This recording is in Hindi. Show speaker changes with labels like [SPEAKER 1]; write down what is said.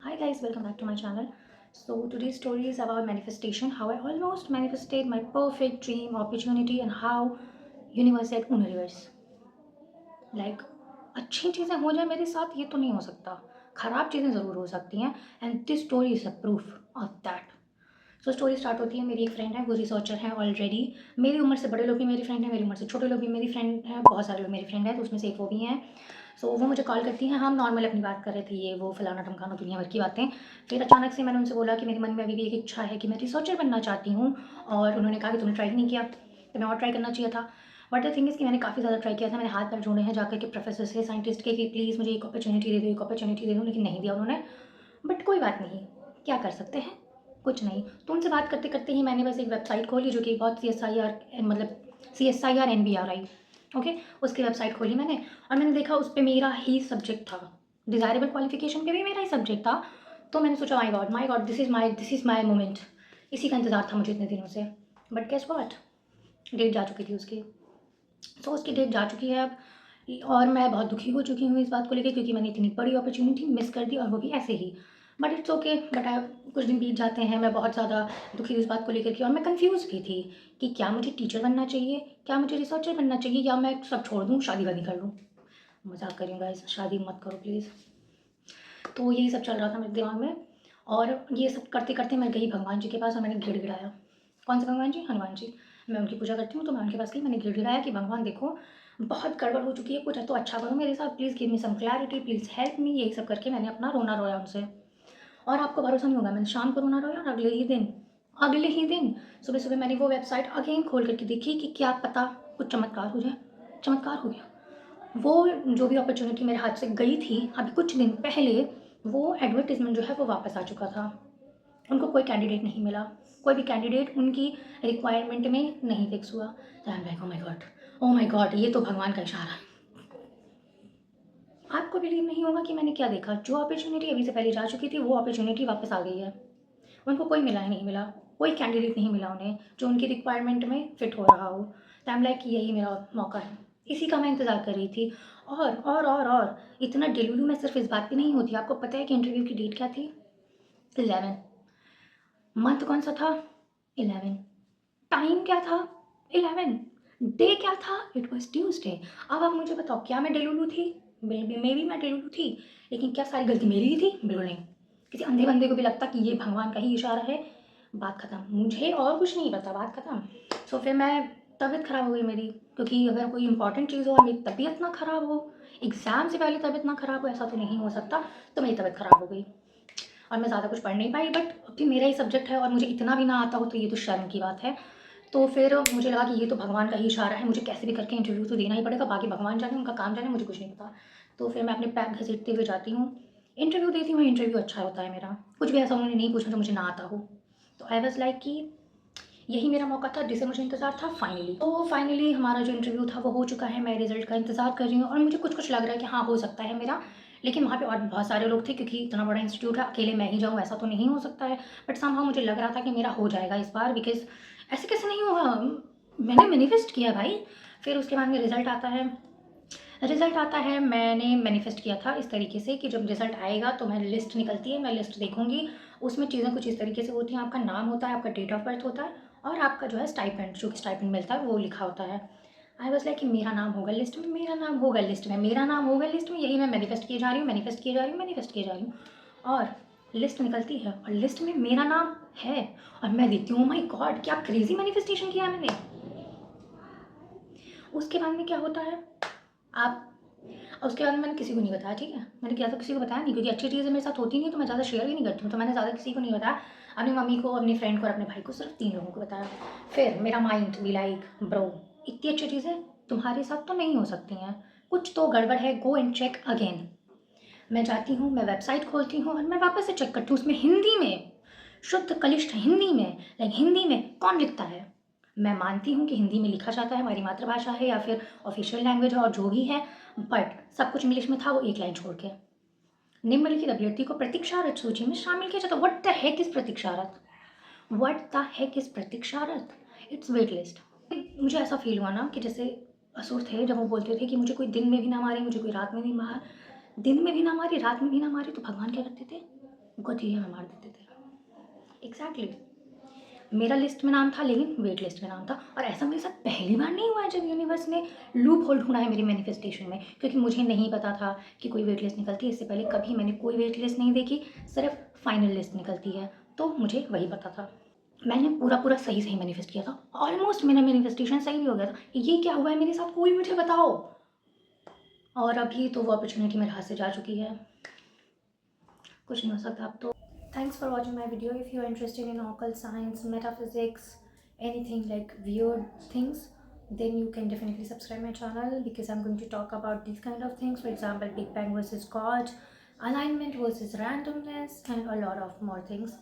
[SPEAKER 1] Hi guys, welcome back to my channel. So today's story is about manifestation, how I almost manifested my perfect dream opportunity and how universe said universe. Like अच्छी चीज़ें हो जाए मेरे साथ ये तो नहीं हो सकता, ख़राब चीज़ें ज़रूर हो सकती हैं and this story is a proof of that. So story start होती है। मेरी एक फ्रेंड है, वो रिसर्चर है ऑलरेडी। मेरी उम्र से बड़े लोग भी मेरी फ्रेंड है, मेरी उम्र से छोटे लोग भी मेरी फ्रेंड है, बहुत सारे लोग मेरी फ्रेंड है, तो उसमें से एक वो भी हैं। सो वो मुझे कॉल करती हैं, हम नॉर्मल अपनी बात कर रहे थे, ये वो फलाना ढमकाना दुनिया भर की बातें। फिर अचानक से मैंने उनसे बोला कि मेरे मन में अभी भी एक इच्छा है कि मैं रिसर्चर बनना चाहती हूँ, और उन्होंने कहा कि तुमने ट्राई नहीं किया, तुम्हें और ट्राई करना चाहिए था। बट द थिंग इज़ कि मैंने काफ़ी ज़्यादा ट्राई किया था, मैंने हाथ पैर जोड़े हैं जाकर के प्रोफेसर से, साइंटिस्ट के, कि प्लीज़ मुझे एक अपॉर्चुनिटी दे दो, एक अपॉर्चुनिटी दे दो, लेकिन नहीं दिया उन्होंने। बट कोई बात नहीं, क्या कर सकते हैं, कुछ नहीं। तो उनसे बात करते करते ही मैंने बस एक वेबसाइट खोली, जो कि बहुत CSIR मतलब CSIR NBRI, ओके, उसकी वेबसाइट खोली मैंने, और मैंने देखा उस पे मेरा ही सब्जेक्ट था, डिज़ायरेबल क्वालिफिकेशन पे भी मेरा ही सब्जेक्ट था। तो मैंने सोचा my God, this is my moment. इसी का इंतज़ार था मुझे इतने दिनों से। बट गेस व्हाट, डेट जा चुकी थी उसकी। सो उसकी डेट जा चुकी है अब, और मैं बहुत दुखी हो चुकी हूँ इस बात को लेकर, क्योंकि मैंने इतनी बड़ी अपॉर्चुनिटी मिस कर दी, और वो भी ऐसे ही। बट इट्स ओके, कुछ दिन बीत जाते हैं, मैं बहुत ज़्यादा दुखी इस बात को लेकर के, और मैं कंफ्यूज भी थी कि क्या मुझे टीचर बनना चाहिए, क्या मुझे रिसर्चर बनना चाहिए, या मैं सब छोड़ दूँ, शादी वादी कर लूँ। मजाक कर रही हूँ गाइस, शादी मत करो प्लीज़। तो यही सब चल रहा था मेरे दिमाग में, और ये सब करते करते मैं गई भगवान जी के पास, और मैंने गिड़गिड़ाया। कौन से भगवान जी? हनुमान जी। मैं उनकी पूजा करती हूँ, तो मैं उनके पास गई, मैंने गिड़गिड़ाया कि भगवान देखो, बहुत गड़बड़ हो चुकी है, कुछ तो अच्छा करो मेरे साथ, please give me some clarity, please help me. यही सब करके मैंने अपना रोना रोया उनसे। और आपको भरोसा नहीं होगा, मैंने शाम को रोना रोया, और अगले ही दिन सुबह सुबह मैंने वो वेबसाइट अगेन खोल करके देखी कि क्या पता कुछ चमत्कार हो जाए। चमत्कार हो गया। वो जो भी अपॉर्चुनिटी मेरे हाथ से गई थी अभी कुछ दिन पहले, वो एडवर्टाइजमेंट जो है वो वापस आ चुका था। उनको कोई कैंडिडेट नहीं मिला, कोई भी कैंडिडेट उनकी रिक्वायरमेंट में नहीं फिक्स हुआ। I am like, oh my God, oh my God, ये तो भगवान का इशारा है। आपको बिलीव नहीं होगा कि मैंने क्या देखा, जो अपॉर्चुनिटी अभी से पहले जा चुकी थी वो अपॉर्चुनिटी वापस आ गई है। उनको कोई मिला ही नहीं मिला, कोई कैंडिडेट नहीं मिला उन्हें जो उनकी रिक्वायरमेंट में फिट हो रहा हो। तो आई एम लाइक कि यही मेरा मौका है, इसी का मैं इंतज़ार कर रही थी। और इतना डिलीवरी मैं सिर्फ इस बात पे नहीं होती। आपको पता है कि इंटरव्यू की डेट क्या थी? 11। मंथ कौन सा था? 11। टाइम क्या था? 11। डे क्या था? It was Tuesday. अब आप मुझे बताओ, क्या मैं डेलुलू थी? मे बी मैं डेलुलू थी, लेकिन क्या सारी गलती मेरी ही थी? बिल्कुल नहीं। किसी अंधे बंदे को भी लगता कि ये भगवान का ही इशारा है, बात खत्म, मुझे और कुछ नहीं पता, बात खत्म। सो फिर मैं, तबीयत ख़राब हो गई मेरी, क्योंकि अगर कोई इंपॉर्टेंट चीज़ हो और मेरी तबीयत ना ख़राब हो, एग्ज़ाम से पहले तबीयत ना ख़राब हो, ऐसा तो नहीं हो सकता। तो मेरी तबीयत ख़राब हो गई, और मैं ज़्यादा कुछ पढ़ नहीं पाई। बट अभी मेरा ही सब्जेक्ट है, और मुझे इतना भी ना आता हो तो ये तो शर्म की बात है। तो फिर मुझे लगा कि ये तो भगवान का ही इशारा है, मुझे कैसे भी करके इंटरव्यू तो देना ही पड़ेगा, बाकी भगवान जाने, उनका काम जाने, मुझे कुछ नहीं पता। तो फिर मैं अपने पैर घसीटते हुए जाती हूँ, इंटरव्यू देती हूँ। इंटरव्यू अच्छा होता है मेरा, कुछ भी ऐसा उन्होंने नहीं पूछा जो मुझे ना आता हो। तो आई वॉज़ लाइक कि यही मेरा मौका था जिसे मुझे इंतज़ार था। फाइनली हमारा जो इंटरव्यू था वो हो चुका है, मैं रिज़ल्ट का इंतज़ार कर रही हूँ, और मुझे कुछ कुछ लग रहा है कि हाँ, हो सकता है मेरा। लेकिन वहाँ पे और बहुत सारे लोग थे, क्योंकि इतना बड़ा इंस्टीट्यूट है, अकेले मैं ही जाऊँ ऐसा तो नहीं हो सकता है। बट समहाउ मुझे लग रहा था कि मेरा हो जाएगा इस बार, बिकॉज़ ऐसे कैसे नहीं होगा, मैंने मैनिफेस्ट किया भाई। फिर उसके बाद में रिज़ल्ट आता है, मैंने मैनिफेस्ट किया था इस तरीके से कि जब रिज़ल्ट आएगा तो मैं, लिस्ट निकलती है, मैं लिस्ट देखूँगी। उसमें चीज़ें कुछ इस तरीके से होती हैं, आपका नाम होता है, आपका डेट ऑफ बर्थ होता है, और आपका जो है स्टाइपेंड, जो कि स्टाइपेंड मिलता है वो लिखा होता है। आई वाज़ लाइक कि मेरा नाम होगा लिस्ट में, मेरा नाम होगा लिस्ट में, मेरा नाम होगा लिस्ट में। यही मैं मैनिफेस्ट किए जा रही हूँ, मैनिफेस्ट किए जा रही हूँ, मैनिफेस्ट किए जा रही हूँ। और लिस्ट निकलती है, और लिस्ट में मेरा नाम है, और मैं देखती हूँ, माय गॉड, क्या क्रेज़ी मैनिफेस्टेशन किया है मैंने। उसके बाद में क्या होता है, आप, और उसके बाद में मैंने किसी को नहीं बताया, ठीक है? मैंने ज़्यादा किसी को बताया नहीं, क्योंकि अच्छी चीज़ें मेरे साथ होती नहीं तो मैं ज़्यादा शेयर भी नहीं करती हूँ। तो मैंने ज़्यादा किसी को नहीं बताया, अपनी मम्मी को, अपनी फ्रेंड को और अपने भाई को, सिर्फ 3 लोगों को बताया। फिर मेरा माइंड बी लाइक, ब्रो, इतनी अच्छी चीज़ें तुम्हारे साथ तो नहीं हो सकती हैं, कुछ तो गड़बड़ है, गो एंड चेक अगेन। मैं जाती हूँ, मैं वेबसाइट खोलती हूँ, और मैं वापस से चेक करती हूँ, उसमें हिंदी में, शुद्ध कलिष्ठ हिंदी में, लाइक हिंदी में कौन लिखता है? मैं मानती हूँ कि हिंदी में लिखा जाता है, हमारी मातृभाषा है या फिर ऑफिशियल लैंग्वेज है, और जो भी है, बट सब कुछ इंग्लिश में था, वो एक लाइन छोड़ के, निम्नलिखित अभ्यर्थी को प्रतीक्षारत सूची में शामिल किया जाता। व्हाट द हेक इज प्रतीक्षारत? व्हाट द हेक इज प्रतीक्षारत? It's wait list. मुझे ऐसा फील हुआ ना कि जैसे असुर थे, जब वो बोलते थे कि मुझे कोई दिन में भी ना मारे, मुझे कोई रात में नहीं मार, दिन में भी ना मारे, रात में भी ना मारे, तो भगवान क्या करते थे? गधी में मार देते थे। एग्जैक्टली मेरा लिस्ट में नाम था लेकिन वेट लिस्ट में नाम था। और ऐसा मेरे साथ पहली बार नहीं हुआ है जब यूनिवर्स ने लूप होल ढूंढा है मेरी मैनिफेस्टेशन में, क्योंकि मुझे नहीं पता था कि कोई वेट लिस्ट निकलती है। इससे पहले कभी मैंने कोई वेट लिस्ट नहीं देखी, सिर्फ फाइनल लिस्ट निकलती है, तो मुझे वही पता था। मैंने पूरा पूरा सही सही मैनिफेस्ट किया था, ऑलमोस्ट मेरा मैनिफेस्टेशन सही भी हो गया था। ये क्या हुआ है मेरे साथ, कोई मुझे बताओ। और अभी तो वो अपॉर्चुनिटी मेरे हाथ से जा चुकी है, कुछ नहीं हो सकता अब तो। Thanks for watching my video. If you are interested in occult science, metaphysics, anything like weird things, then you can definitely subscribe my channel, because I'm going to talk about these kind of things. For example, Big Bang versus God, alignment versus randomness, and a lot of more things.